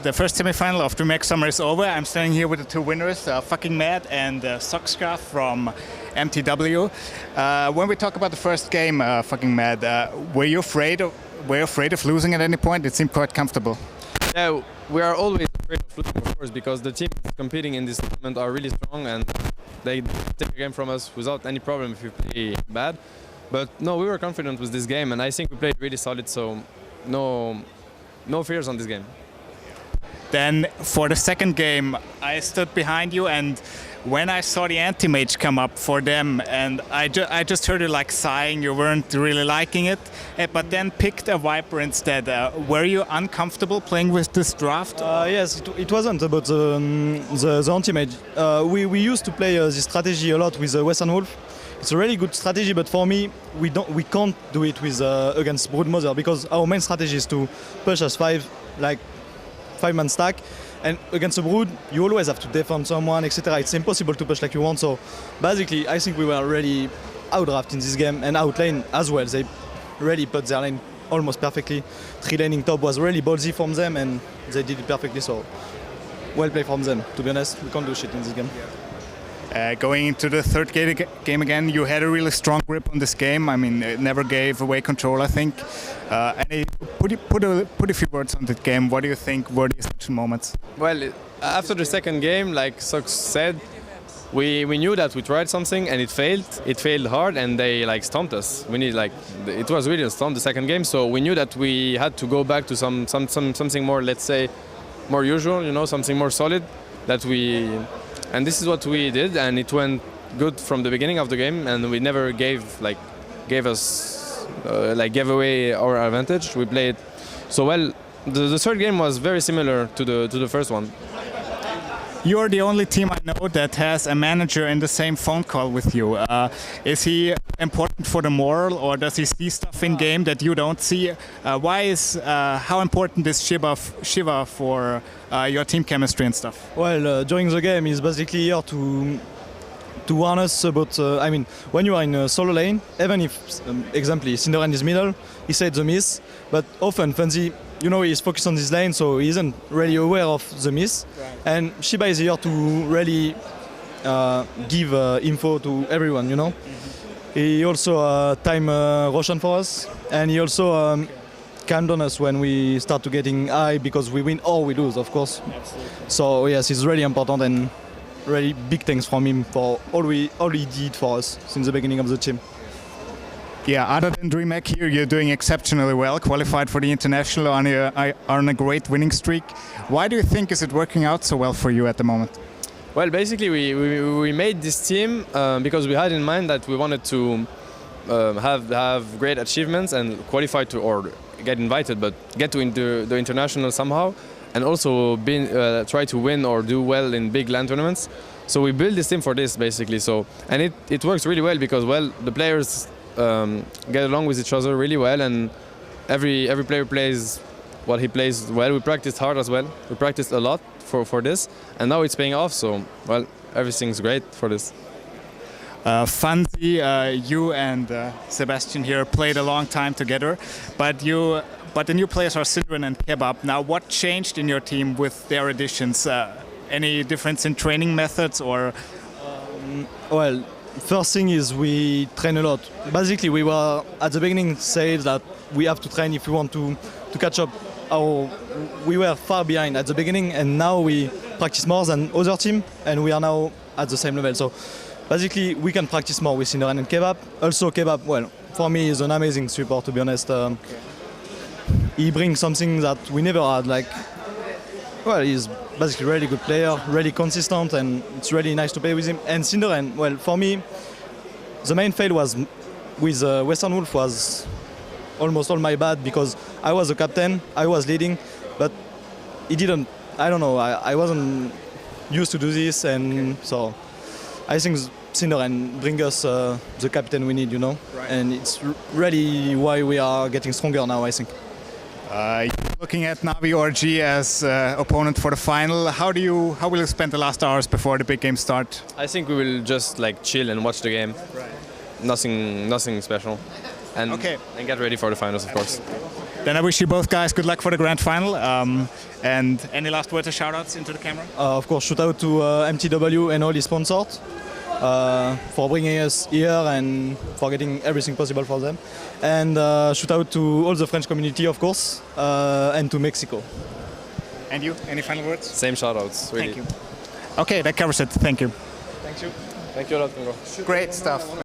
the first semi-final of DreamHack Summer is over. I'm standing here with the two winners, FcknMAD and Sockshka from mTw. When we talk about the first game, FcknMAD, were you afraid of losing at any point? It seemed quite comfortable. Yeah, we are always afraid of losing, of course, because the teams competing in this tournament are really strong and they take a game from us without any problem if we play bad. But no, we were confident with this game, and I think we played really solid, so no fears on this game. Then for the second game, I stood behind you, and when I saw the anti-mage come up for them, and I just heard you like sighing, you weren't really liking it, but then picked a Viper instead. Were you uncomfortable playing with this draft? Yes, it wasn't about the anti-mage. We used to play this strategy a lot with Western Wolf. It's a really good strategy, but for me, we can't do it with against Broodmother, because our main strategy is to push as five-man stack, and against a Brood, you always have to defend someone, etc. It's impossible to push like you want. So basically, I think we were really outdrafted in this game and outlane as well. They really put their lane almost perfectly. 3-laning top was really ballsy from them, and they did it perfectly. So well played from them. To be honest, we can't do shit in this game. Going into the third game again, you had a really strong grip on this game. I mean, it never gave away control, I think. Put a few words on that game. What do you think were the essential moments? Well, after the second game, like Sox said, we knew that we tried something and it failed. It failed hard, and they like stomped us. It was really a stomp the second game. So we knew that we had to go back to something more, let's say, more usual. You know, something more solid And this is what we did, and it went good from the beginning of the game, and we never gave away our advantage. We played so well. The third game was very similar to the first one. You're the only team I know that has a manager in the same phone call with you. Is he important for the moral, or does he see stuff in game that you don't see? How important is Shiva for your team chemistry and stuff? Well, during the game, he's basically here to warn us about. I mean, when you are in a solo lane, even if, example, Cinderan is middle, he said the miss, but often Fancy, you know, he's focused on this lane, so he isn't really aware of the miss. Right. And Shiba is here to really give info to everyone, you know. Mm-hmm. He also time Roshan for us, and he also calmed on us when we start to getting high, because we win or we lose, of course. Absolutely. So yes, it's really important, and really big thanks from him for all he did for us since the beginning of the team. Yeah, other than DreamHack here, you're doing exceptionally well, qualified for the international on a great winning streak. Why do you think is it working out so well for you at the moment? Well, basically we made this team because we had in mind that we wanted to have great achievements and qualify to, or get invited, but get to the international somehow, and also try to win or do well in big LAN tournaments. So we built this team for this, basically. So, and it works really well, because, well, the players get along with each other really well, and every player plays what he plays well. We practiced hard as well. We practiced a lot for this, and now it's paying off. So, well, everything's great for this. Fancy, you and Sebastian here played a long time together, but the new players are Sindren and Kebab. Now, what changed in your team with their additions? Any difference in training methods, or? Well, first thing is we train a lot. Basically, we were at the beginning said that we have to train if we want to catch up. We were far behind at the beginning, and now we practice more than other team, and we are now at the same level. So basically, we can practice more with Sindren and Kebab. Also, Kebab, well, for me, is an amazing support, to be honest. He brings something that we never had. Well, he's basically a really good player, really consistent, and it's really nice to play with him. And Sindren, well, for me, the main fail was with Western Wolf was almost all my bad, because I was the captain, I was leading, but he didn't. I don't know. I wasn't used to do this, and so I think Sindren bring us the captain we need, you know. Right. And it's really why we are getting stronger now, I think. Looking at Navi ORG as opponent for the final, how will you spend the last hours before the big game start? I think we will just chill and watch the game. Right. Nothing special. And get ready for the finals, of course. Then I wish you both guys good luck for the grand final. And any last words or shoutouts into the camera? Of course, shout out to mTw and all the sponsors for bringing us here and for getting everything possible for them. And shout out to all the French community, of course, and to Mexico. And you, any final words? Same shoutouts. Really. Thank you. Okay, that covers it. Thank you. Thank you. Thank you a lot, Congo. Great stuff.